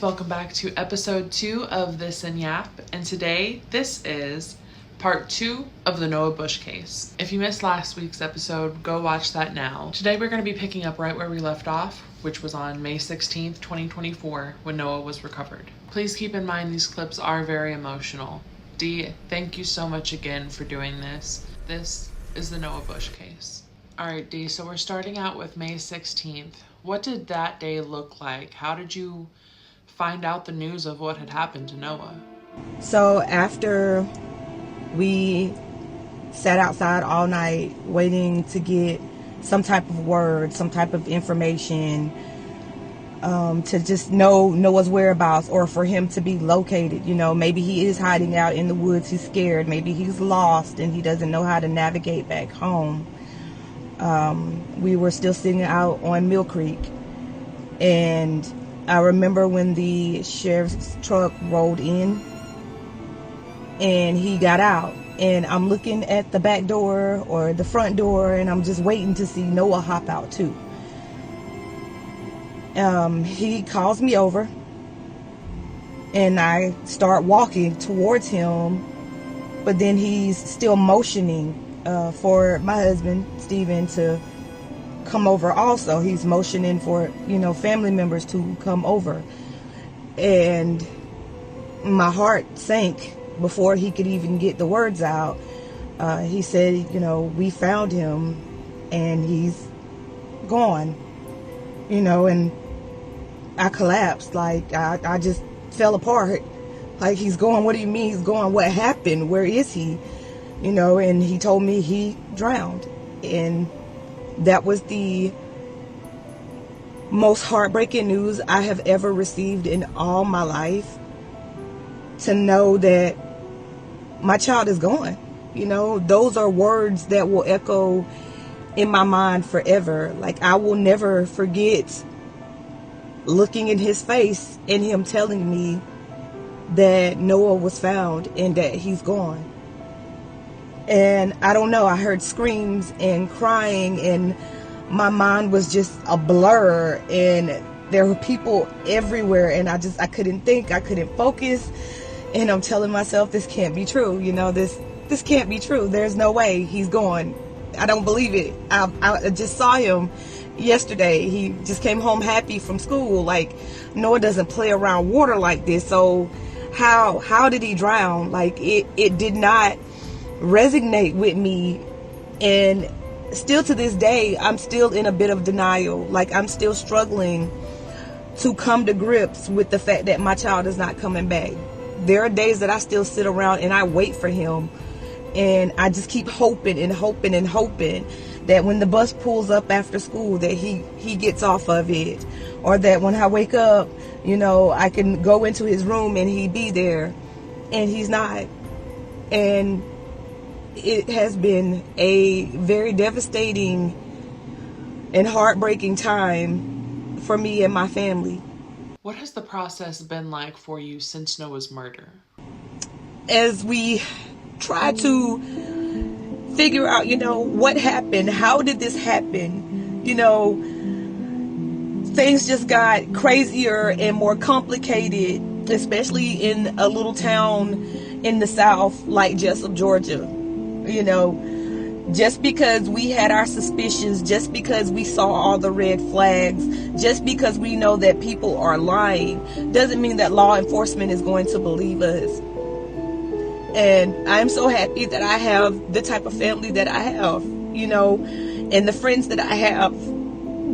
guys, welcome back to episode 2 of This and Yap, and today this is part 2 of the Noah Bush case. If you missed last week's episode, go watch that now. Today we're going to be picking up right where we left off, which was on May 16th, 2024, when Noah was recovered. Please keep in mind these clips are very emotional. Dee, thank you so much again for doing this. This is the Noah Bush case. Alright Dee, so we're starting out with May 16th. What did that day look like? How did you find out the news of what had happened to Noah? So after we sat outside all night waiting to get some type of word, some type of information, to just know Noah's whereabouts or for him to be located. You know, maybe he is hiding out in the woods, he's scared, maybe he's lost and he doesn't know how to navigate back home. We were still sitting out on Mill Creek, and I remember when the sheriff's truck rolled in and he got out, and I'm looking at the back door or the front door and I'm just waiting to see Noah hop out too. He calls me over and I start walking towards him, but then he's still motioning for my husband Steven to come over also. He's motioning for, family members to come over, and my heart sank before he could even get the words out. He said, we found him and he's gone, and I collapsed. Like I just fell apart. Like, he's gone? What do you mean he's gone? What happened? Where is he? And he told me he drowned. And that was the most heartbreaking news I have ever received in all my life. To know that my child is gone. Those are words that will echo in my mind forever. Like, I will never forget looking in his face and him telling me that Noah was found and that he's gone. And I don't know, I heard screams and crying and my mind was just a blur, and there were people everywhere, and I couldn't think, I couldn't focus, and I'm telling myself, this can't be true, this can't be true, there's no way he's gone. I don't believe it. I just saw him yesterday. He just came home happy from school. Like, Noah doesn't play around water like this, so how did he drown? Like, it did not resonate with me, and still to this day I'm still in a bit of denial. Like, I'm still struggling to come to grips with the fact that my child is not coming back. There are days that I still sit around and I wait for him, and I just keep hoping and hoping and hoping that when the bus pulls up after school that he gets off of it, or that when I wake up, I can go into his room and he be there, and he's not. And it has been a very devastating and heartbreaking time for me and my family. What has the process been like for you since Noah's murder? As we try to figure out, what happened, how did this happen, things just got crazier and more complicated, especially in a little town in the South like Jessup, Georgia. Just because we had our suspicions, just because we saw all the red flags, just because we know that people are lying, doesn't mean that law enforcement is going to believe us. And I'm so happy that I have the type of family that I have, and the friends that I have,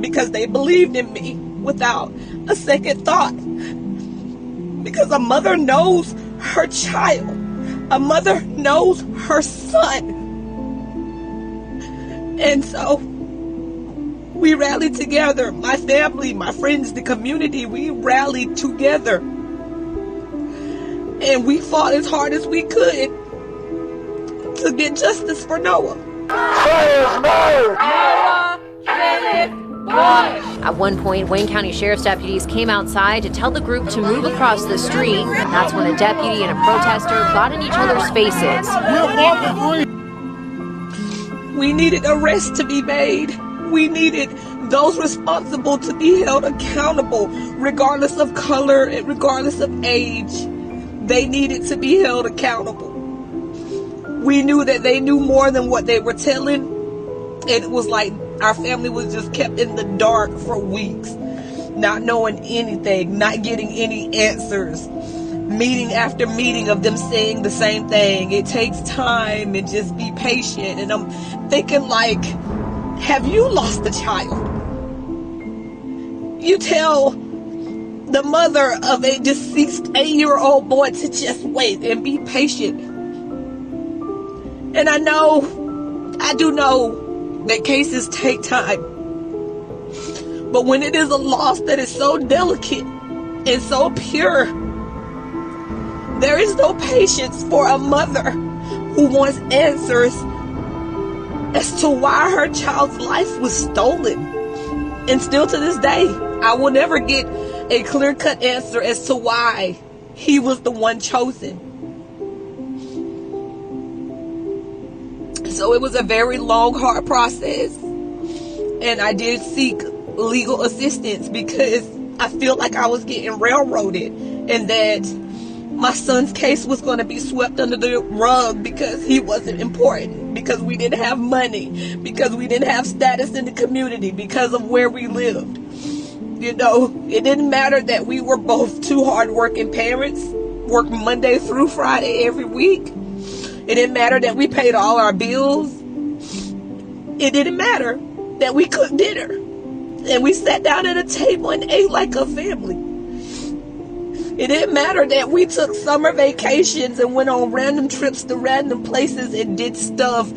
because they believed in me without a second thought. Because a mother knows her child. A mother knows her son. And so we rallied together. My family, my friends, the community, we rallied together. And we fought as hard as we could to get justice for Noah. At one point, Wayne County Sheriff's deputies came outside to tell the group to move across the street. That's when a deputy and a protester got in each other's faces. We needed arrests to be made. We needed those responsible to be held accountable, regardless of color and regardless of age. They needed to be held accountable. We knew that they knew more than what they were telling. And it was like our family was just kept in the dark for weeks, not knowing anything, not getting any answers. Meeting after meeting of them saying the same thing. It takes time, and just be patient. And I'm thinking, like, have you lost a child? You tell the mother of a deceased 8-year-old boy to just wait and be patient. And I do know that cases take time. But when it is a loss that is so delicate and so pure, there is no patience for a mother who wants answers as to why her child's life was stolen. And still to this day, I will never get a clear-cut answer as to why he was the one chosen. So it was a very long, hard process. And I did seek legal assistance because I feel like I was getting railroaded, and that my son's case was going to be swept under the rug because he wasn't important, because we didn't have money, because we didn't have status in the community, because of where we lived. You know, it didn't matter that we were both two hardworking parents, worked Monday through Friday every week. It didn't matter that we paid all our bills. It didn't matter that we cooked dinner and we sat down at a table and ate like a family. It didn't matter that we took summer vacations and went on random trips to random places and did stuff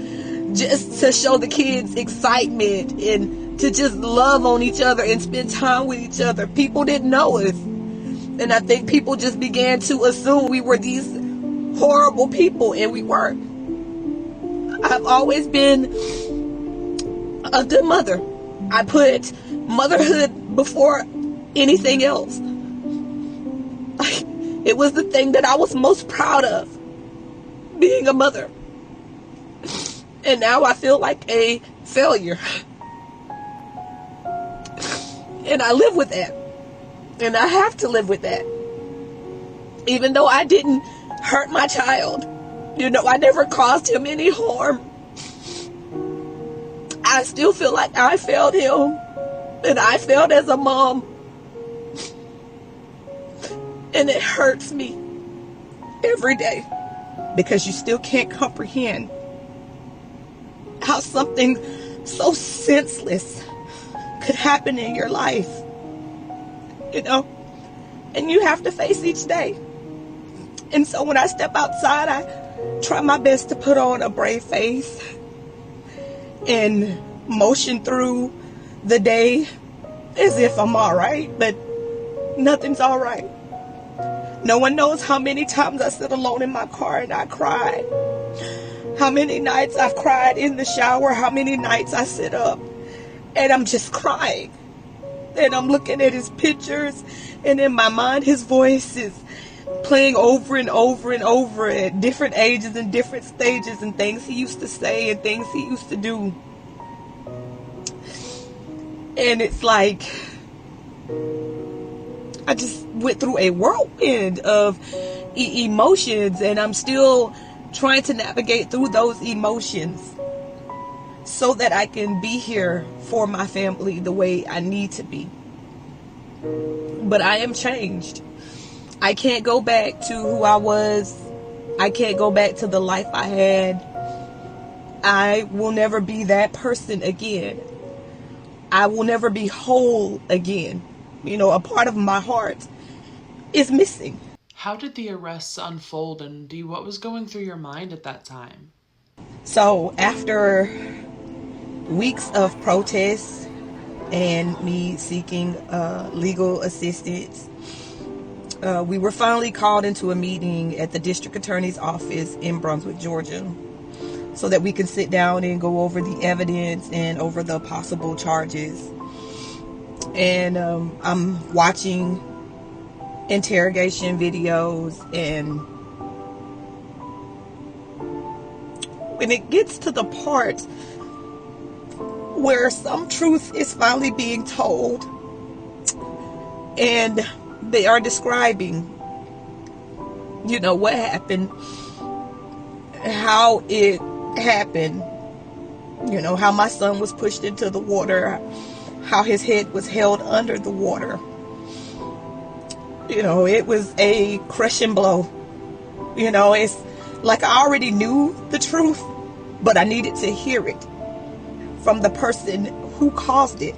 just to show the kids excitement and to just love on each other and spend time with each other. People didn't know us. And I think people just began to assume we were these horrible people, and we weren't. I've always been a good mother. I put motherhood before anything else. It was the thing that I was most proud of, being a mother. And now I feel like a failure. And I live with that. And I have to live with that. Even though I didn't hurt my child. You know, I never caused him any harm. I still feel like I failed him. And I failed as a mom. And it hurts me every day, because you still can't comprehend how something so senseless could happen in your life, you know, and you have to face each day. And so when I step outside, I try my best to put on a brave face and motion through the day as if I'm all right, but nothing's all right. No one knows how many times I sit alone in my car and I cry. How many nights I've cried in the shower. How many nights I sit up and I'm just crying. And I'm looking at his pictures, and in my mind his voice is playing over and over and over at different ages and different stages, and things he used to say and things he used to do. And it's like I just went through a whirlwind of emotions, and I'm still trying to navigate through those emotions so that I can be here for my family the way I need to be. But I am changed. I can't go back to who I was. I can't go back to the life I had. I will never be that person again. I will never be whole again. You know, a part of my heart is missing. How did the arrests unfold, and what was going through your mind at that time? So after weeks of protests and me seeking legal assistance, we were finally called into a meeting at the district attorney's office in Brunswick, Georgia, so that we can sit down and go over the evidence and over the possible charges. And I'm watching interrogation videos, and when it gets to the part where some truth is finally being told, and they are describing, what happened, how it happened, how my son was pushed into the water, how his head was held under the water. It was a crushing blow. It's like I already knew the truth, but I needed to hear it from the person who caused it.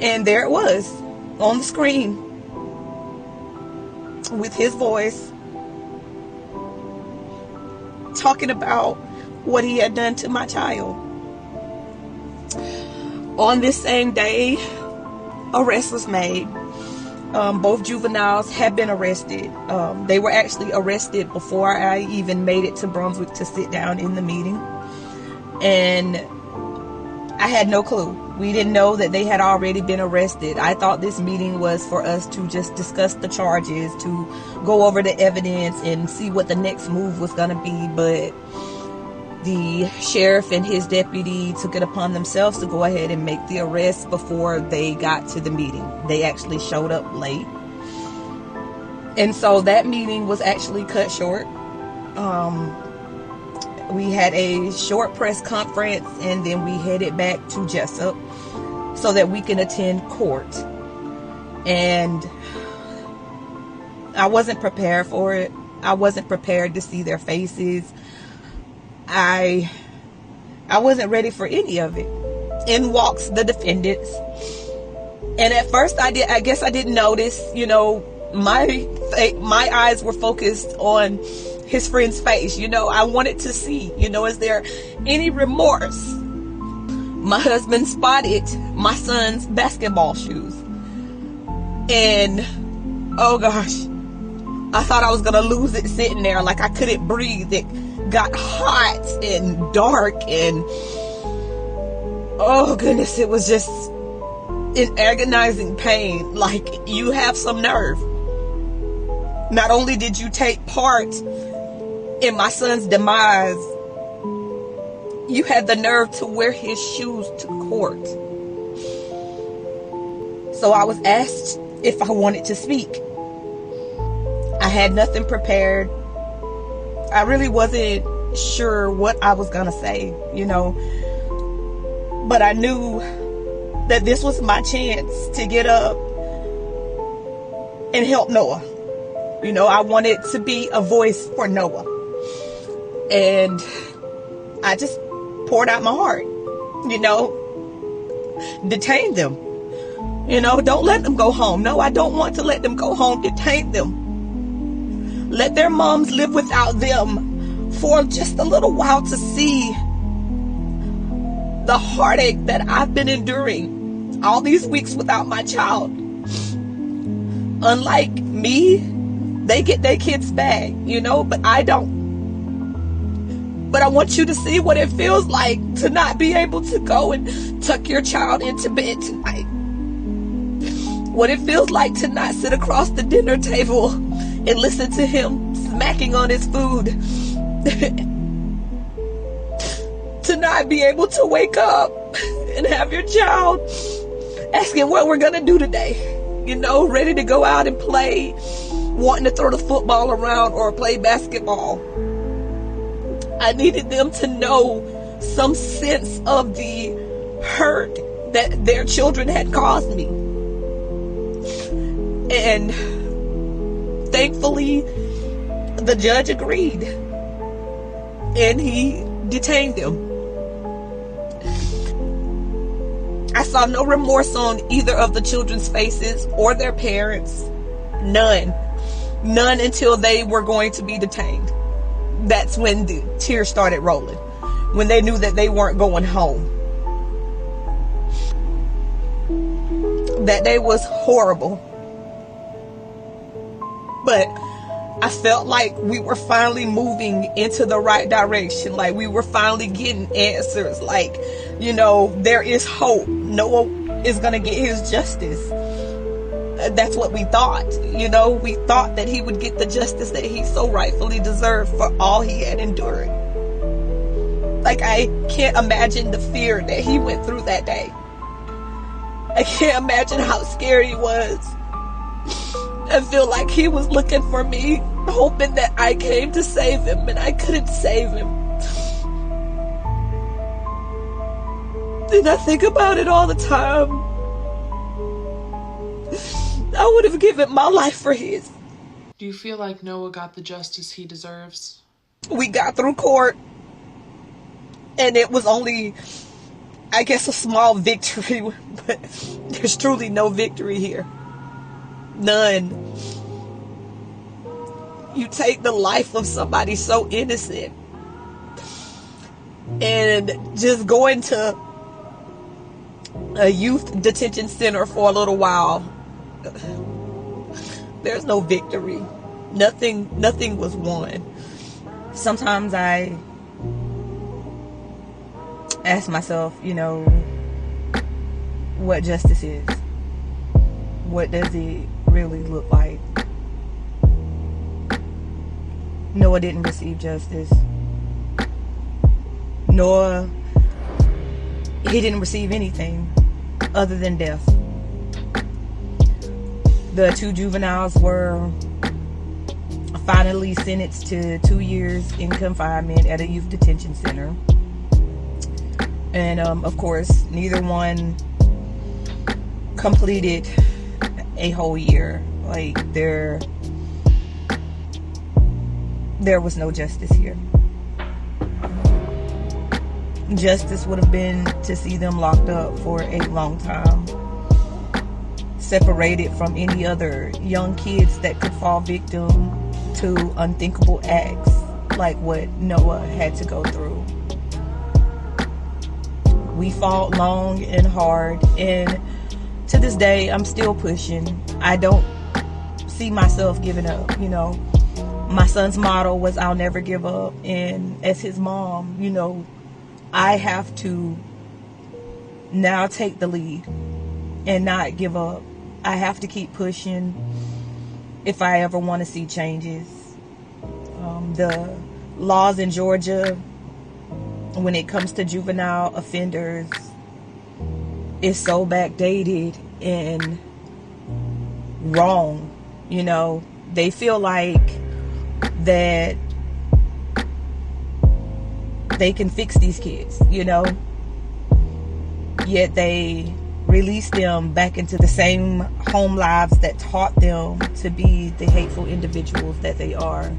And there it was on the screen with his voice talking about what he had done to my child. On this same day, arrest was made. Both juveniles had been arrested. They were actually arrested before I even made it to Brunswick to sit down in the meeting. And I had no clue. We didn't know that they had already been arrested. I thought this meeting was for us to just discuss the charges, to go over the evidence and see what the next move was going to be. But the sheriff and his deputy took it upon themselves to go ahead and make the arrest before they got to the meeting. They actually showed up late. And so that meeting was actually cut short. We had a short press conference, and then we headed back to Jessup so that we can attend court. And I wasn't prepared for it. I wasn't prepared to see their faces. I wasn't ready for any of it. In walks the defendants. And at first I guess I didn't notice, my eyes were focused on his friend's face. I wanted to see, is there any remorse? My husband spotted my son's basketball shoes. And, oh gosh, I thought I was going to lose it sitting there. Like I couldn't breathe. It got hot and dark and, oh goodness, it was just in agonizing pain. Like, you have some nerve. Not only did you take part in my son's demise, you had the nerve to wear his shoes to court. So I was asked if I wanted to speak. I had nothing prepared. I really wasn't sure what I was gonna say, but I knew that this was my chance to get up and help Noah. I wanted to be a voice for Noah. And I just poured out my heart, detain them. Don't let them go home. No, I don't want to let them go home. Detain them. Let their moms live without them for just a little while to see the heartache that I've been enduring all these weeks without my child. Unlike me, they get their kids back, but I don't. But I want you to see what it feels like to not be able to go and tuck your child into bed tonight. What it feels like to not sit across the dinner table and listen to him smacking on his food. To not be able to wake up and have your child asking what we're gonna do today. Ready to go out and play, wanting to throw the football around or play basketball. I needed them to know some sense of the hurt that their children had caused me. And thankfully, the judge agreed, and he detained them. I saw no remorse on either of the children's faces or their parents. None until they were going to be detained. That's when the tears started rolling, when they knew that they weren't going home. That day was horrible. But I felt like we were finally moving into the right direction. Like we were finally getting answers. Like, there is hope. Noah is going to get his justice. That's what we thought. We thought that he would get the justice that he so rightfully deserved for all he had endured. Like, I can't imagine the fear that he went through that day. I can't imagine how scared he was. I feel like he was looking for me, hoping that I came to save him, and I couldn't save him. And I think about it all the time. I would have given my life for his. Do you feel like Noah got the justice he deserves? We got through court, and it was only, I guess, a small victory, but there's truly no victory here. None. You take the life of somebody so innocent and just going to a youth detention center for a little while. There's no victory. Nothing was won. Sometimes I ask myself, what justice is. What does it really look like? Noah didn't receive justice. Noah, he didn't receive anything other than death. The two juveniles were finally sentenced to 2 years in confinement at a youth detention center. And of course, neither one completed a whole year. Like, there was no justice here. Justice would have been to see them locked up for a long time, separated from any other young kids that could fall victim to unthinkable acts like what Noah had to go through. We fought long and hard, and to this day, I'm still pushing. I don't see myself giving up. My son's motto was, I'll never give up. And as his mom, I have to now take the lead and not give up. I have to keep pushing if I ever want to see changes. The laws in Georgia, when it comes to juvenile offenders, is so backdated and wrong. They feel like that they can fix these kids, yet they release them back into the same home lives that taught them to be the hateful individuals that they are.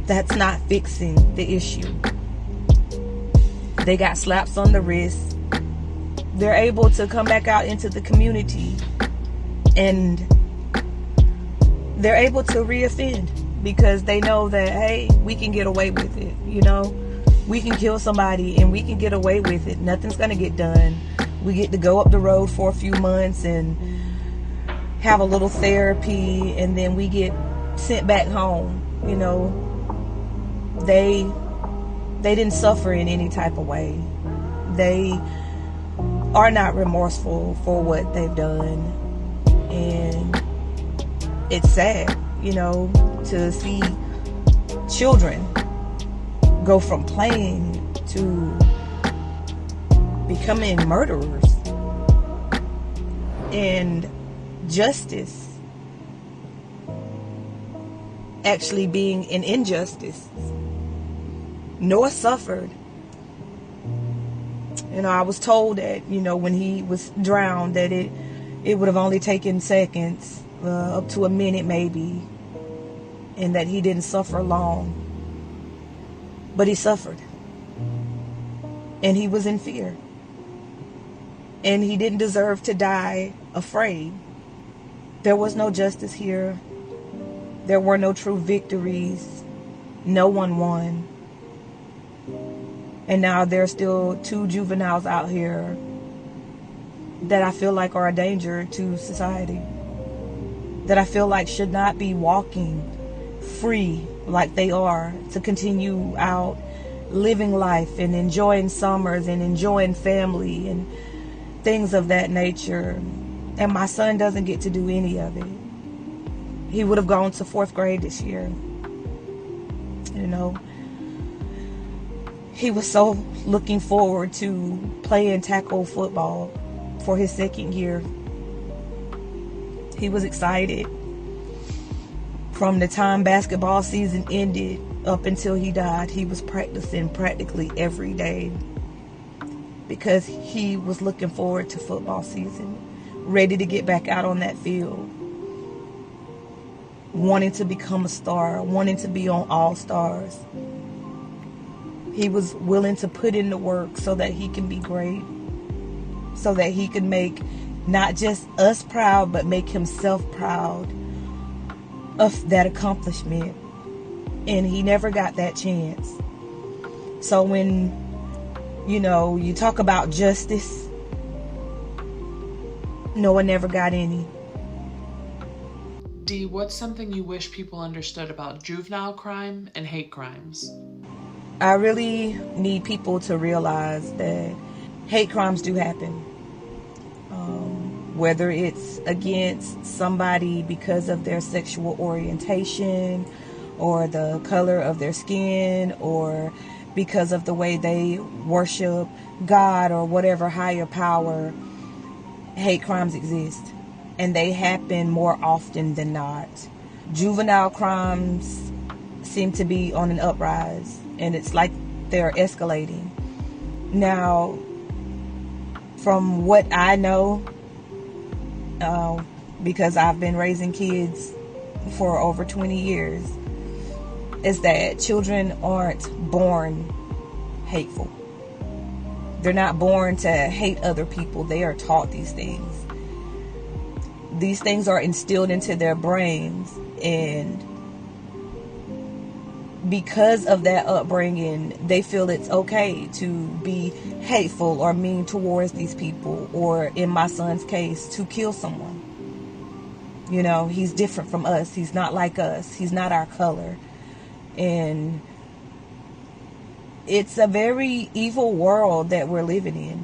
That's not fixing the issue. They got slaps on the wrist. They're able to come back out into the community, and they're able to reoffend because they know that, hey, we can get away with it. We can kill somebody and we can get away with it. Nothing's gonna get done. We get to go up the road for a few months and have a little therapy, and then we get sent back home. They didn't suffer in any type of way. They are not remorseful for what they've done. And it's sad, to see children go from playing to becoming murderers. And justice actually being an injustice. Noah suffered. I was told that, when he was drowned, that it would have only taken seconds, up to a minute maybe, and that he didn't suffer long. But he suffered. And he was in fear. And he didn't deserve to die afraid. There was no justice here. There were no true victories. No one won. And now there's still two juveniles out here that I feel like are a danger to society. That I feel like should not be walking free like they are, to continue out living life and enjoying summers and enjoying family and things of that nature. And my son doesn't get to do any of it. He would have gone to 4th grade this year. He was so looking forward to playing tackle football for his second year. He was excited. From the time basketball season ended up until he died, he was practicing practically every day because he was looking forward to football season, ready to get back out on that field, wanting to become a star, wanting to be on All Stars. He was willing to put in the work so that he can be great, so that he could make not just us proud, but make himself proud of that accomplishment. And he never got that chance. So when, you talk about justice, Noah never got any. Dee, what's something you wish people understood about juvenile crime and hate crimes? I really need people to realize that hate crimes do happen. Whether it's against somebody because of their sexual orientation or the color of their skin or because of the way they worship God or whatever higher power, hate crimes exist. And they happen more often than not. Juvenile crimes seem to be on an uprise, and it's like they're escalating. Now, from what I know, because I've been raising kids for over 20 years, is that children aren't born hateful. They're not born to hate other people. They are taught these things. These things are instilled into their brains, and because of that upbringing, they feel it's okay to be hateful or mean towards these people, or in my son's case, to kill someone. He's different from us. He's not like us. He's not our color. And it's a very evil world that we're living in.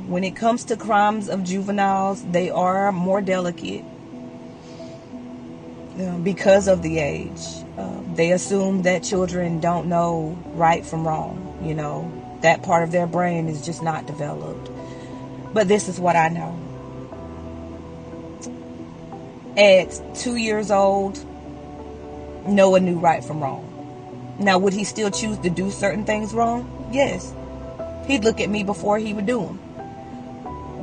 When it comes to crimes of juveniles, they are more delicate because of the age. They assume that children don't know right from wrong. That part of their brain is just not developed. But this is what I know. At 2 years old, Noah knew right from wrong. Now, would he still choose to do certain things wrong? Yes. He'd look at me before he would do them.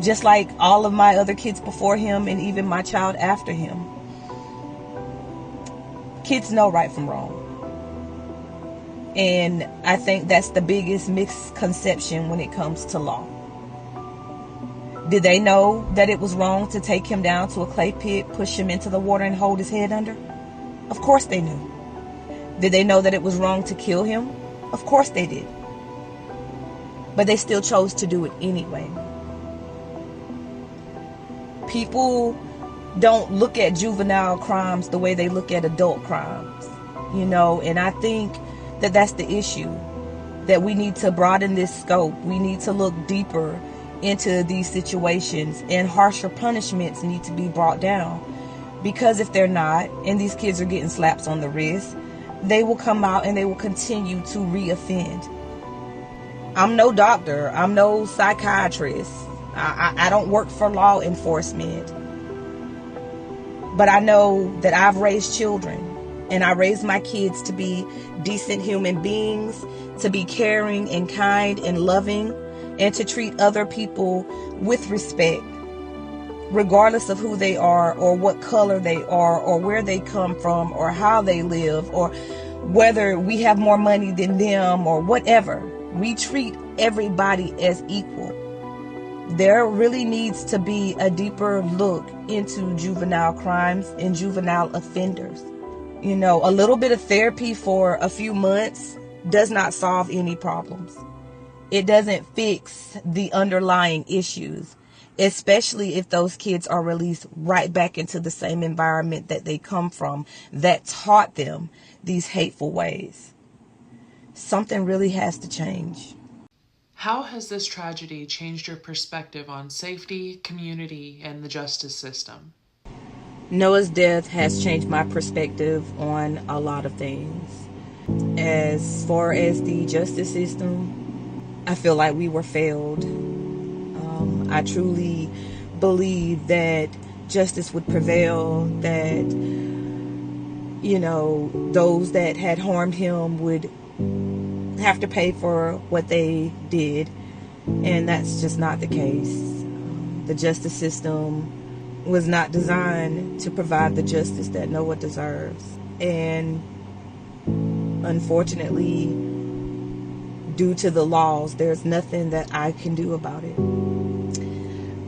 Just like all of my other kids before him and even my child after him. Kids know right from wrong. And I think that's the biggest misconception when it comes to law. Did they know that it was wrong to take him down to a clay pit, push him into the water, and hold his head under? Of course they knew. Did they know that it was wrong to kill him? Of course they did. But they still chose to do it anyway. People don't look at juvenile crimes the way they look at adult crimes, and I think that that's the issue, that we need to broaden this scope. We need to look deeper into these situations, and harsher punishments need to be brought down, because if they're not, and these kids are getting slaps on the wrist, they will come out and they will continue to reoffend. I'm no doctor. I'm no psychiatrist. I don't work for law enforcement. But I know that I've raised children, and I raised my kids to be decent human beings, to be caring and kind and loving, and to treat other people with respect, regardless of who they are or what color they are or where they come from or how they live or whether we have more money than them or whatever. We treat everybody as equal. There really needs to be a deeper look into juvenile crimes and juvenile offenders. A little bit of therapy for a few months does not solve any problems. It doesn't fix the underlying issues, especially if those kids are released right back into the same environment that they come from that taught them these hateful ways. Something really has to change. How has this tragedy changed your perspective on safety, community, and the justice system? Noah's death has changed my perspective on a lot of things. As far as the justice system, I feel like we were failed. I truly believe that justice would prevail, that, you know, those that had harmed him would have to pay for what they did, and that's just not the case. The justice system was not designed to provide the justice that Noah deserves, and unfortunately, due to the laws, there's nothing that I can do about it.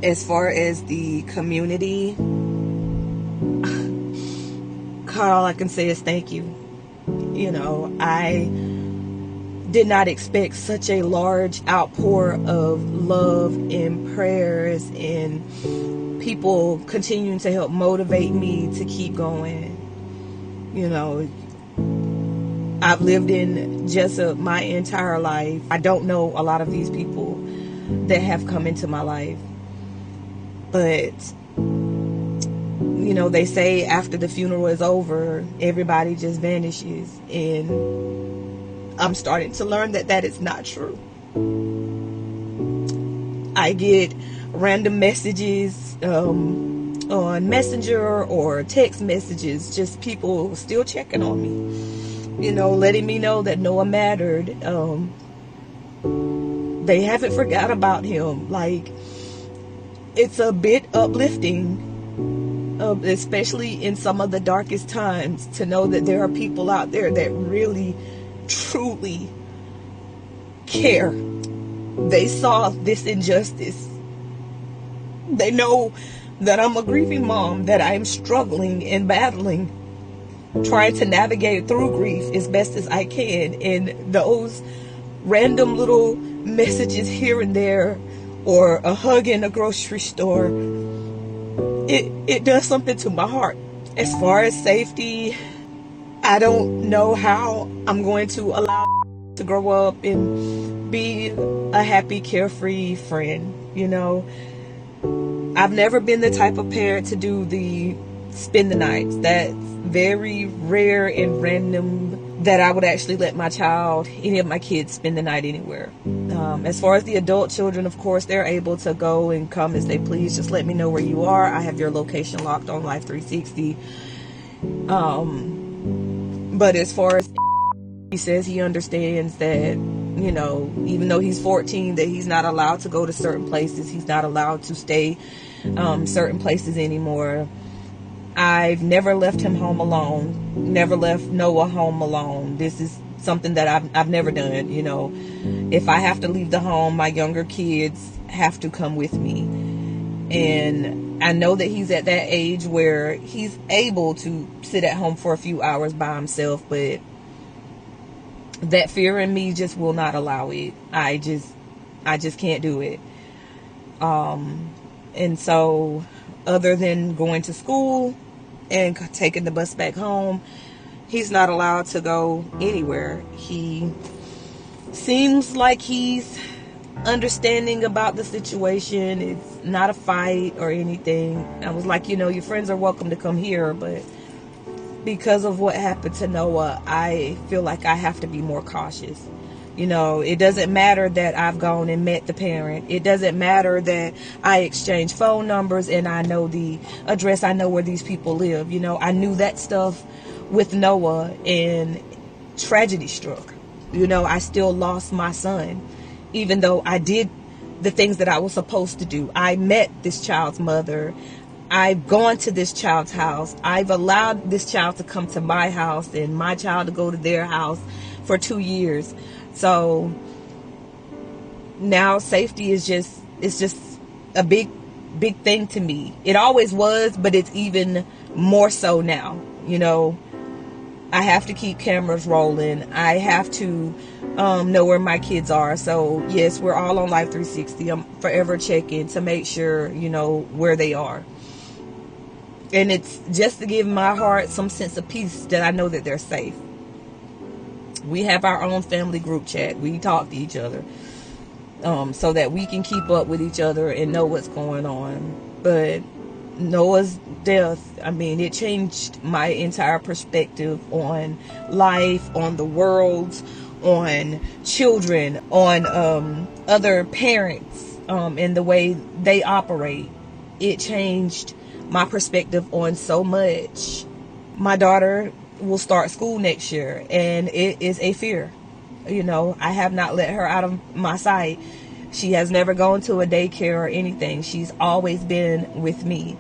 As far as the community, all I can say is thank you. You know, I did not expect such a large outpour of love and prayers and people continuing to help motivate me to keep going. You know, I've lived in Jessup my entire life. I don't know a lot of these people that have come into my life. But, you know, they say after the funeral is over, everybody just vanishes. And I'm starting to learn that that is not true. I get random messages on Messenger or text messages, just people still checking on me. You know, letting me know that Noah mattered. They haven't forgot about him. Like, it's a bit uplifting, especially in some of the darkest times, to know that there are people out there that really, truly care. They saw this injustice. They know that I'm a grieving mom, that I'm struggling and battling, trying to navigate through grief as best as I can. And those random little messages here and there, or a hug in a grocery store, it does something to my heart. As far as safety, I don't know how I'm going to allow to grow up and be a happy, carefree friend. You know, I've never been the type of parent to do the spend the nights. That's very rare and random that I would actually let my child, any of my kids, spend the night anywhere. As far as the adult children, of course, they're able to go and come as they please. Just let me know where you are. I have your location locked on Life 360. But as far as he says, he understands that, you know, even though he's 14, that he's not allowed to go to certain places. He's not allowed to stay certain places anymore. I've never left him home alone. Never left Noah home alone. This is something that I've never done. You know, if I have to leave the home, my younger kids have to come with me. And I know that he's at that age where he's able to sit at home for a few hours by himself, but that fear in me just will not allow it. I just can't do it. And so, other than going to school and taking the bus back home, he's not allowed to go anywhere. He seems like he's understanding about the situation. It's not a fight or anything. I was like, you know, your friends are welcome to come here, but because of what happened to Noah, I feel like I have to be more cautious. You know, it doesn't matter that I've gone and met the parent. It doesn't matter that I exchange phone numbers and I know the address. I know where these people live. You know, I knew that stuff with Noah, and tragedy struck. You know, I still lost my son, even though I did the things that I was supposed to do. I met this child's mother. I've gone to this child's house. I've allowed this child to come to my house and my child to go to their house for 2 years. So now safety is just a big thing to me. It always was, but it's even more so now. You know, I have to keep cameras rolling. I have to know where my kids are. So yes, we're all on Life 360. I'm forever checking to make sure, you know, where they are. And it's just to give my heart some sense of peace that I know that they're safe. We have our own family group chat. We talk to each other so that we can keep up with each other and know what's going on. But Noah's death, I mean, it changed my entire perspective on life, on the world, on children, on other parents, and the way they operate. It changed my perspective on so much. My daughter will start school next year, and it is a fear. You know, I have not let her out of my sight. She has never gone to a daycare or anything. She's always been with me.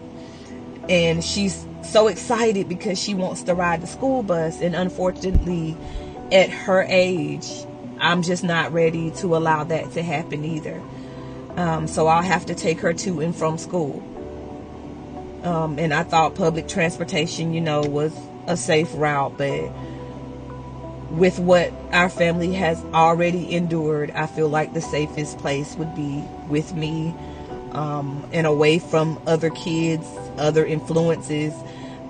And she's so excited because she wants to ride the school bus. And unfortunately, at her age, I'm just not ready to allow that to happen either. So I'll have to take her to and from school. And I thought public transportation, you know, was a safe route. But with what our family has already endured, I feel like the safest place would be with me, and away from other kids, other influences.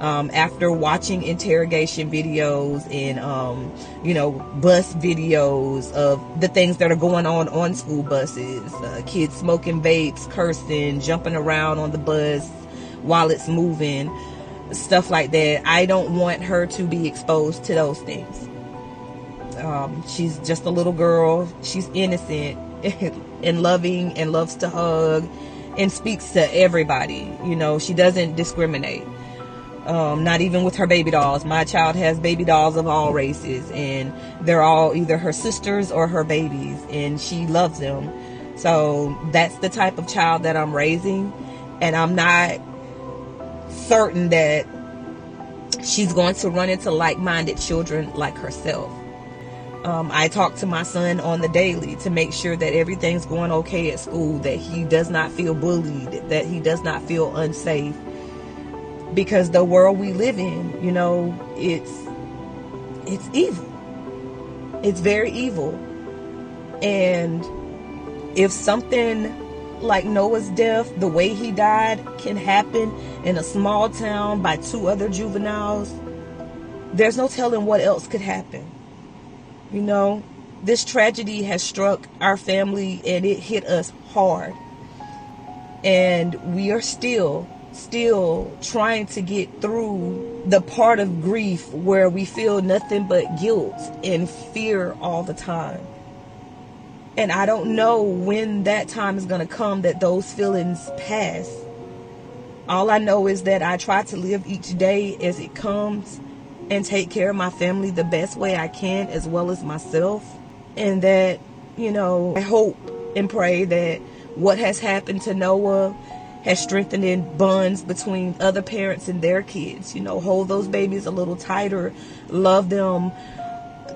After watching interrogation videos and, you know, bus videos of the things that are going on school buses, kids smoking vapes, cursing, jumping around on the bus while it's moving, stuff like that, I don't want her to be exposed to those things. She's just a little girl. She's innocent and loving and loves to hug and speaks to everybody. You know, she doesn't discriminate. Not even with her baby dolls. My child has baby dolls of all races, and they're all either her sisters or her babies, and she loves them. So that's the type of child that I'm raising, and I'm not certain that she's going to run into like-minded children like herself. I talk to my son on the daily to make sure that everything's going okay at school, that he does not feel bullied, that he does not feel unsafe. Because the world we live in, you know, it's evil. It's very evil. And if something like Noah's death, the way he died, can happen in a small town by 2 other juveniles, there's no telling what else could happen. You know, this tragedy has struck our family and it hit us hard. And we are still trying to get through the part of grief where we feel nothing but guilt and fear all the time. And I don't know when that time is going to come that those feelings pass. All I know is that I try to live each day as it comes and take care of my family the best way I can, as well as myself. And that, you know, I hope and pray that what has happened to Noah has strengthened in bonds between other parents and their kids. You know, hold those babies a little tighter, love them,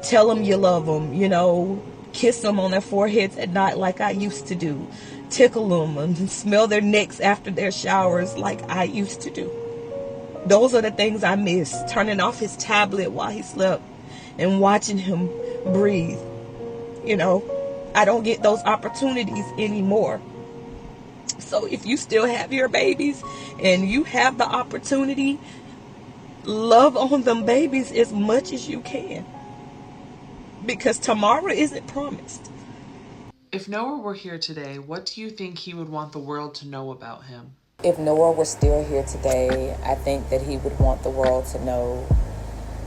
tell them you love them, you know, kiss them on their foreheads at night like I used to do, tickle them and smell their necks after their showers like I used to do. Those are the things I miss, turning off his tablet while he slept and watching him breathe. You know, I don't get those opportunities anymore. So if you still have your babies and you have the opportunity, love on them babies as much as you can. Because tomorrow isn't promised. If Noah were here today, what do you think he would want the world to know about him? If Noah were still here today, I think that he would want the world to know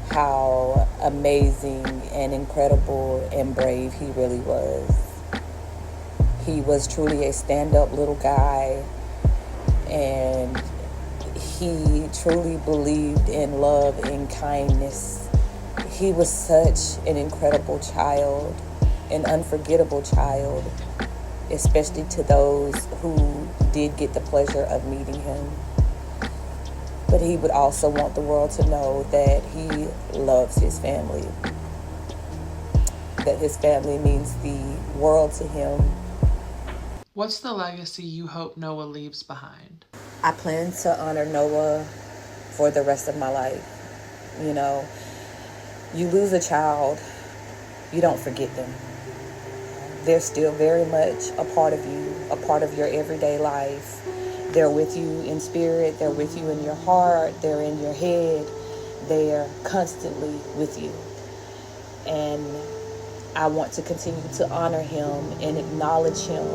how amazing and incredible and brave he really was. He was truly a stand-up little guy, and he truly believed in love and kindness. He was such an incredible child, an unforgettable child, especially to those who did get the pleasure of meeting him. But he would also want the world to know that he loves his family, that his family means the world to him. What's the legacy you hope Noah leaves behind? I plan to honor Noah for the rest of my life. You know, you lose a child, you don't forget them. They're still very much a part of you, a part of your everyday life. They're with you in spirit, they're with you in your heart, they're in your head, they're constantly with you. And I want to continue to honor him and acknowledge him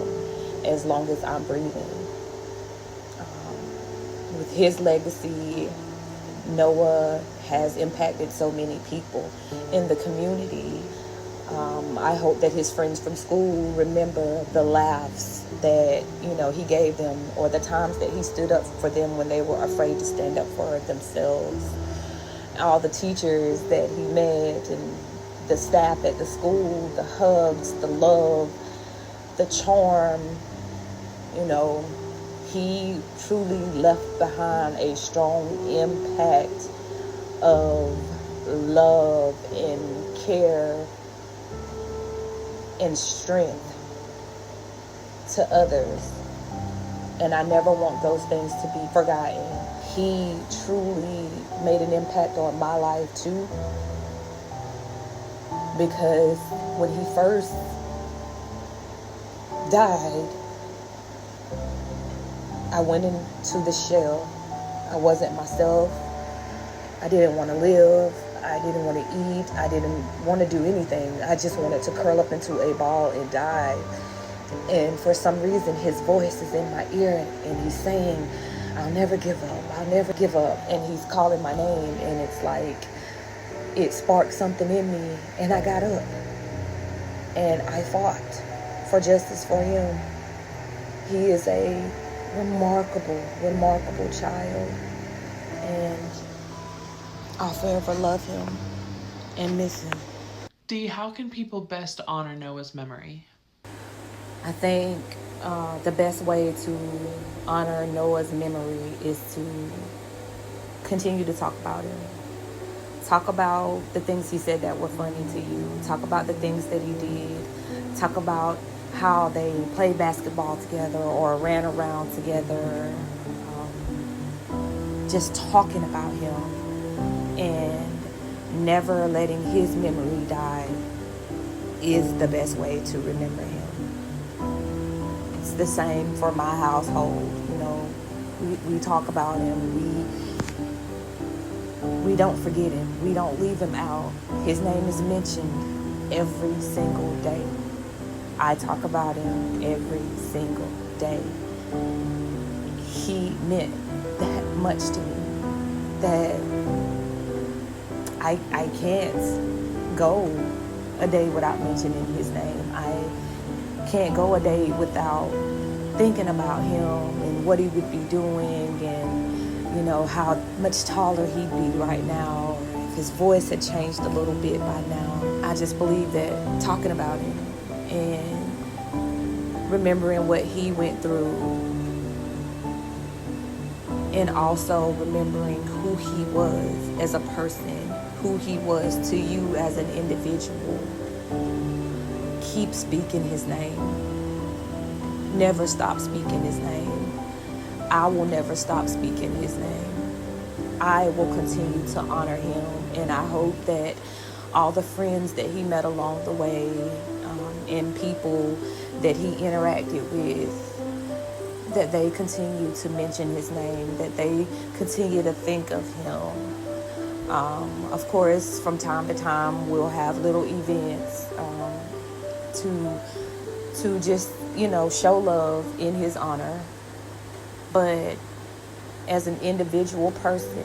as long as I'm breathing. with his legacy, Noah has impacted so many people in the community. I hope that his friends from school remember the laughs that, he gave them, or the times that he stood up for them when they were afraid to stand up for themselves. All the teachers that he met and the staff at the school, the hugs, the love, the charm, he truly left behind a strong impact of love and care and strength to others. And I never want those things to be forgotten. He truly made an impact on my life too, because when he first died, I went into the shell. I wasn't myself. I didn't want to live. I didn't want to eat. I didn't want to do anything. I just wanted to curl up into a ball and die. And for some reason, his voice is in my ear, and he's saying, "I'll never give up. I'll never give up." And he's calling my name, and it's like it sparked something in me, and I got up. And I fought for justice for him. He is a remarkable, remarkable child. And I'll forever love him and miss him. Dee, how can people best honor Noah's memory? I think the best way to honor Noah's memory is to continue to talk about him. Talk about the things he said that were funny to you. Talk about the things that he did. Talk about how they played basketball together or ran around together. Just talking about him and never letting his memory die is the best way to remember him. It's the same for my household. We talk about him. We don't forget him. We don't leave him out. His name is mentioned every single day. I talk about him every single day. He meant that much to me that I can't go a day without mentioning his name. I can't go a day without thinking about him and what he would be doing, and how much taller he'd be right now. If his voice had changed a little bit by now. I just believe that talking about him and remembering what he went through, and also remembering who he was as a person, who he was to you as an individual. Keep speaking his name. Never stop speaking his name. I will never stop speaking his name. I will continue to honor him, and I hope that all the friends that he met along the way, and people that he interacted with, that they continue to mention his name, that they continue to think of him. Of course, from time to time, we'll have little events to just, show love in his honor. But as an individual person,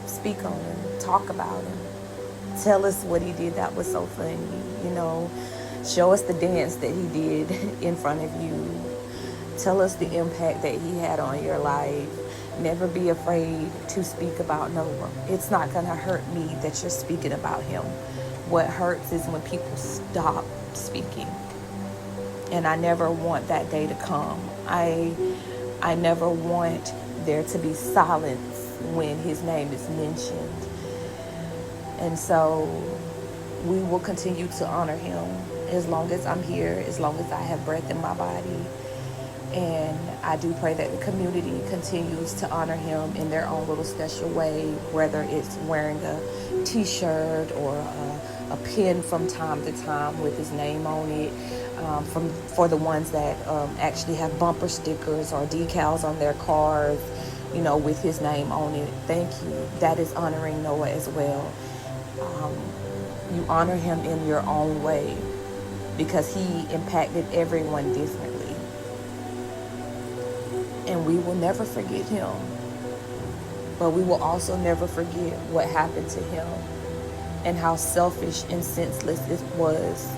speak on him, talk about him. Tell us what he did that was so funny, Show us the dance that he did in front of you. Tell us the impact that he had on your life. Never be afraid to speak about Noah. It's not going to hurt me that you're speaking about him. What hurts is when people stop speaking. And I never want that day to come. I never want there to be silence when his name is mentioned. And so we will continue to honor him as long as I'm here, as long as I have breath in my body. And I do pray that the community continues to honor him in their own little special way, whether it's wearing a t-shirt or a pin from time to time with his name on it. For the ones that actually have bumper stickers or decals on their cars, with his name on it. Thank you. That is honoring Noah as well. You honor him in your own way because he impacted everyone differently. And we will never forget him. But we will also never forget what happened to him and how selfish and senseless it was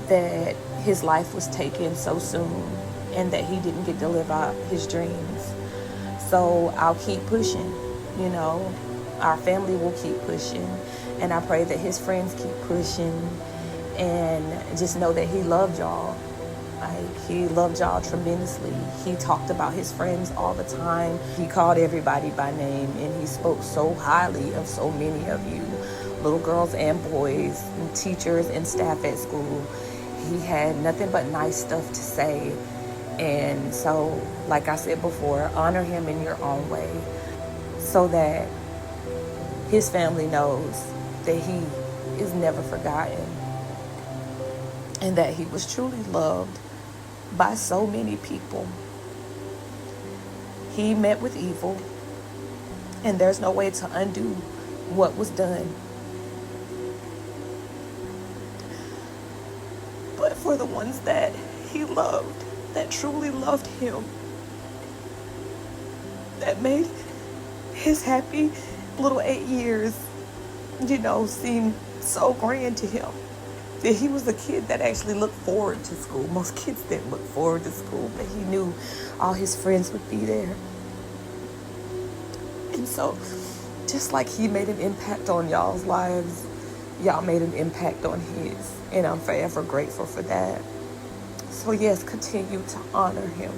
that his life was taken so soon and that he didn't get to live out his dreams. So I'll keep pushing, you know. Our family will keep pushing, and I pray that his friends keep pushing, and just know that he loved y'all. Like, he loved y'all tremendously. He talked about his friends all the time. He called everybody by name, and he spoke so highly of so many of you, little girls and boys, and teachers and staff at school. He had nothing but nice stuff to say. And so, like I said before, honor him in your own way so that his family knows that he is never forgotten and that he was truly loved by so many people. He met with evil, and there's no way to undo what was done. But for the ones that he loved, that truly loved him, that made his happy little 8 years, you know, seem so grand to him. That he was a kid that actually looked forward to school. Most kids didn't look forward to school, but he knew all his friends would be there. And so, just like he made an impact on y'all's lives, y'all made an impact on his. And I'm forever grateful for that. So yes, continue to honor him.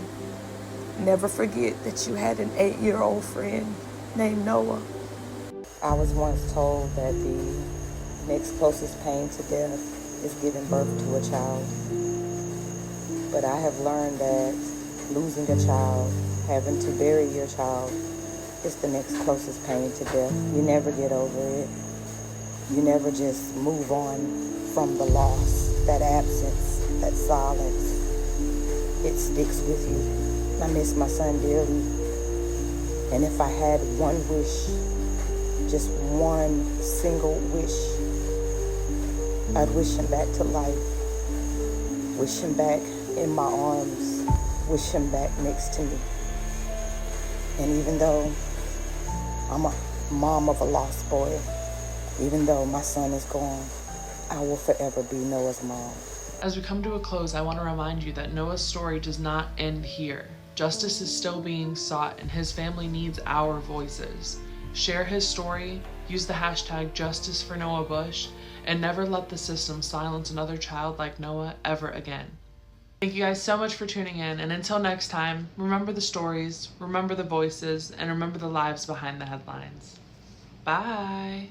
Never forget that you had an 8-year-old friend named Noah. I was once told that the next closest pain to death is giving birth to a child. But I have learned that losing a child, having to bury your child, is the next closest pain to death. You never get over it. You never just move on from the loss, that absence, that silence. It sticks with you. I miss my son dearly. And if I had one wish, just one single wish, I'd wish him back to life. Wish him back in my arms. Wish him back next to me. And even though I'm a mom of a lost boy, even though my son is gone, I will forever be Noah's mom. As we come to a close, I want to remind you that Noah's story does not end here. Justice is still being sought, and his family needs our voices. Share his story, use the hashtag #JusticeForNoahBush, and never let the system silence another child like Noah ever again. Thank you guys so much for tuning in, and until next time, remember the stories, remember the voices, and remember the lives behind the headlines. Bye!